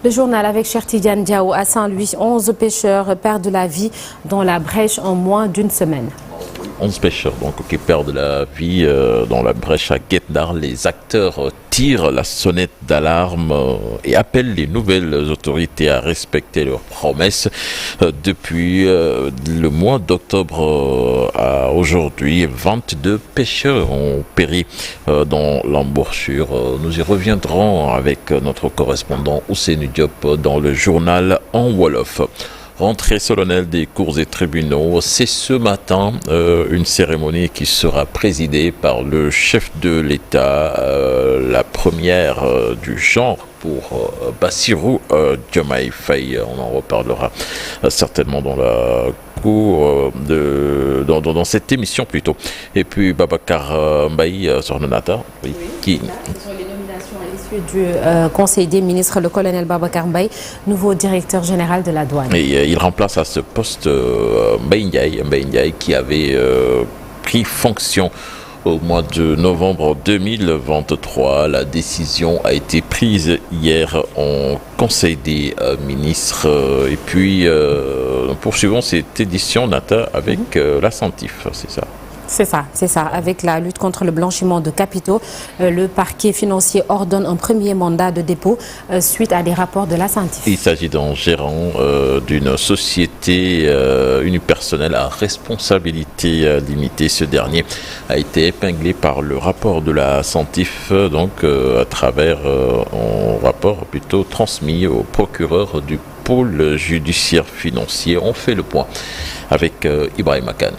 Le journal avec Cheikh Tidiane Diao à Saint-Louis. 11 pêcheurs perdent la vie dans la brèche en moins d'une semaine. 11 pêcheurs donc, qui perdent la vie dans la brèche à Guet-Ndar. Les acteurs tirent la sonnette d'alarme et appellent les nouvelles autorités à respecter leurs promesses. Depuis le mois d'octobre à aujourd'hui, 22 pêcheurs ont péri dans l'embouchure. Nous y reviendrons avec notre correspondant Ousseynou Diop dans le journal en Wolof. Rentrée solennelle des cours et tribunaux, c'est ce matin une cérémonie qui sera présidée par le chef de l'État, la première du genre pour Bassirou Diomaye Faye. On en reparlera certainement dans la cour dans cette émission plutôt. Et puis Babacar Mbaye sur Nonata, oui, qui du Conseil des ministres, le colonel Babacar Mbaye, nouveau directeur général de la douane. Et il remplace à ce poste Mbaye Ndiaye qui avait pris fonction au mois de novembre 2023. La décision a été prise hier en Conseil des ministres. Et puis, poursuivons cette édition, Nata, avec la Santif, c'est ça? C'est ça. Avec la lutte contre le blanchiment de capitaux, le parquet financier ordonne un premier mandat de dépôt suite à des rapports de la Santif. Il s'agit d'un gérant d'une société unipersonnelle à responsabilité limitée. Ce dernier a été épinglé par le rapport de la Santif, donc à travers un rapport plutôt transmis au procureur du pôle judiciaire financier. On fait le point avec Ibrahim Akan.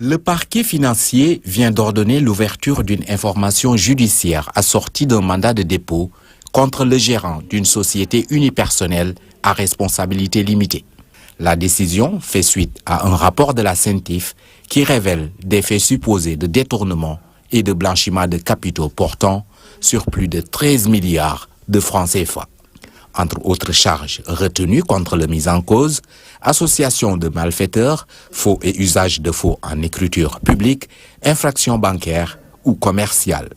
Le parquet financier vient d'ordonner l'ouverture d'une information judiciaire assortie d'un mandat de dépôt contre le gérant d'une société unipersonnelle à responsabilité limitée. La décision fait suite à un rapport de la CENTIF qui révèle des faits supposés de détournement et de blanchiment de capitaux portant sur plus de 13 milliards de francs CFA. Entre autres charges retenues contre le mis en cause, association de malfaiteurs, faux et usage de faux en écriture publique, infraction bancaire ou commerciale.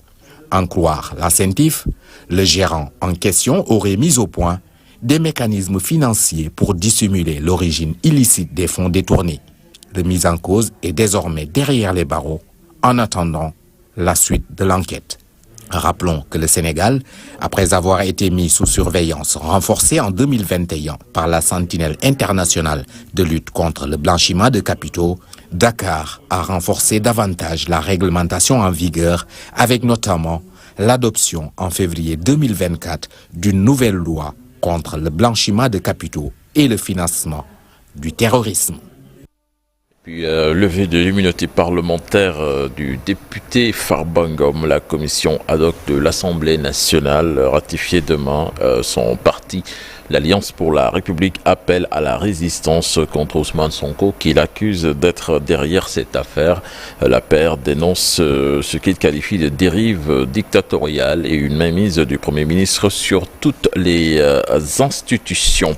En croire la CENTIF, le gérant en question aurait mis au point des mécanismes financiers pour dissimuler l'origine illicite des fonds détournés. Le mis en cause est désormais derrière les barreaux en attendant la suite de l'enquête. Rappelons que le Sénégal, après avoir été mis sous surveillance renforcée en 2021 par la Sentinelle internationale de lutte contre le blanchiment de capitaux, Dakar a renforcé davantage la réglementation en vigueur avec notamment l'adoption en février 2024 d'une nouvelle loi contre le blanchiment de capitaux et le financement du terrorisme. Puis levée de l'immunité parlementaire du député Farba Ngom, la commission ad hoc de l'Assemblée nationale ratifiée demain. Son parti, l'Alliance pour la République, appelle à la résistance contre Ousmane Sonko, qu'il accuse d'être derrière cette affaire. La paire dénonce ce qu'il qualifie de dérive dictatoriale et une mainmise du Premier ministre sur toutes les institutions.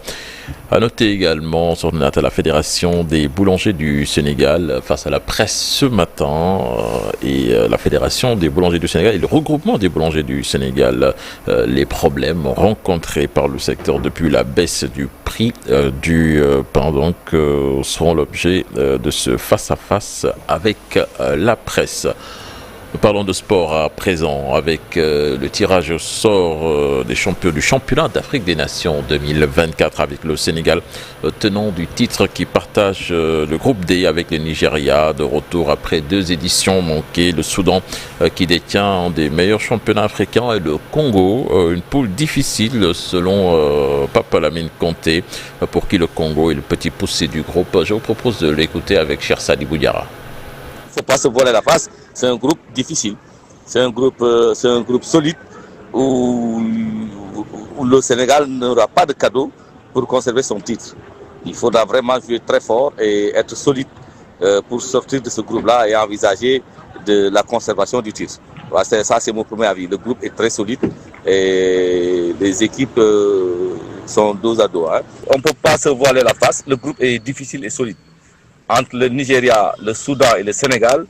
À noter également sur la Fédération des boulangers du Sénégal face à la presse ce matin et la Fédération des boulangers du Sénégal et le regroupement des boulangers du Sénégal, les problèmes rencontrés par le secteur depuis la baisse du prix du pain donc seront l'objet de ce face-à-face avec la presse. Nous parlons de sport à présent avec le tirage au sort des champions du championnat d'Afrique des Nations 2024 avec le Sénégal, tenant du titre qui partage le groupe D avec le Nigeria, de retour après 2 éditions manquées, le Soudan qui détient un des meilleurs championnats africains et le Congo, une poule difficile selon Papa Lamine Conté, pour qui le Congo est le petit poussé du groupe. Je vous propose de l'écouter avec Cher Sadi Boudiara. Il ne faut pas se voiler la face, c'est un groupe difficile, c'est un groupe solide où le Sénégal n'aura pas de cadeau pour conserver son titre. Il faudra vraiment jouer très fort et être solide pour sortir de ce groupe-là et envisager de la conservation du titre. Voilà, ça c'est mon premier avis. Le groupe est très solide et les équipes sont dos à dos. Hein. On ne peut pas se voiler la face, le groupe est difficile et solide. Entre le Nigeria, le Soudan et le Sénégal,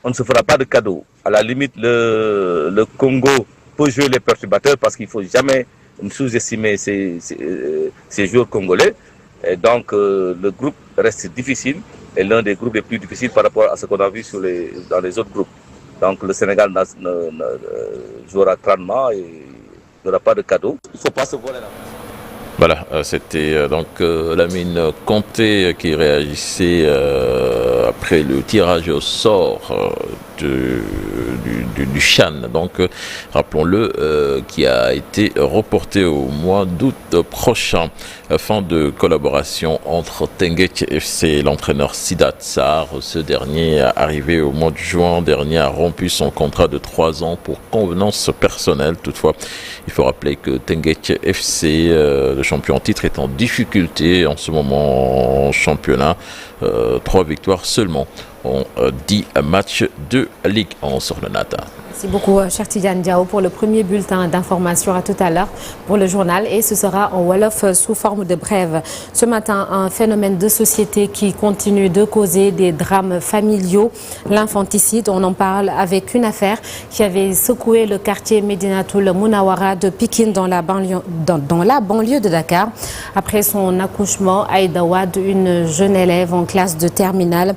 on ne se fera pas de cadeau. À la limite, le Congo peut jouer les perturbateurs parce qu'il ne faut jamais sous-estimer ces joueurs congolais. Et donc le groupe reste difficile, et l'un des groupes les plus difficiles par rapport à ce qu'on a vu dans les autres groupes. Donc le Sénégal jouera crânement et n'aura pas de cadeau. Il ne faut pas se voiler la face. Voilà, c'était donc Lamine Conté qui réagissait après le tirage au sort du CHAN, donc rappelons-le, qui a été reporté au mois d'août prochain. Fin de collaboration entre Teungueth FC et l'entraîneur Sidat Sarr. Ce dernier, arrivé au mois de juin dernier, a rompu son contrat de 3 ans pour convenance personnelle. Toutefois, il faut rappeler que Teungueth FC, le champion en titre, est en difficulté en ce moment en championnat. 3 victoires seulement en 10 matchs de Ligue 1 sur le Nata. Merci beaucoup, cher Tidiane Diao, pour le premier bulletin d'information. À tout à l'heure pour le journal, et ce sera en Wolof sous forme de brève. Ce matin, un phénomène de société qui continue de causer des drames familiaux, l'infanticide. On en parle avec une affaire qui avait secoué le quartier Médinatoul Mounawara de Pikine dans la banlieue de Dakar. Après son accouchement, Aïda Wade, une jeune élève en classe de terminale,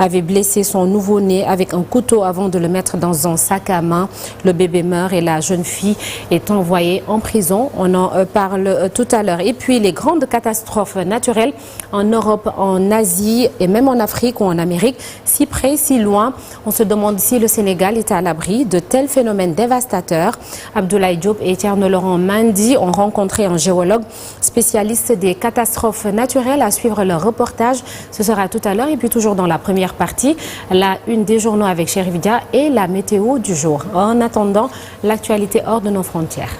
avait blessé son nouveau-né avec un couteau avant de le mettre dans un sac à main. Le bébé meurt et la jeune fille est envoyée en prison. On en parle tout à l'heure. Et puis les grandes catastrophes naturelles en Europe, en Asie et même en Afrique ou en Amérique, si près, si loin. On se demande si le Sénégal est à l'abri de tels phénomènes dévastateurs. Abdoulaye Diop et Thierno Laurent Mendy ont rencontré un géologue spécialiste des catastrophes naturelles. À suivre leur reportage, ce sera tout à l'heure. Et puis toujours dans la première partie, la une des journaux avec Chérif Dia et la météo du jour. En attendant, l'actualité hors de nos frontières.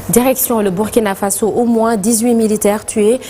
Direction le Burkina Faso, au moins 18 militaires tués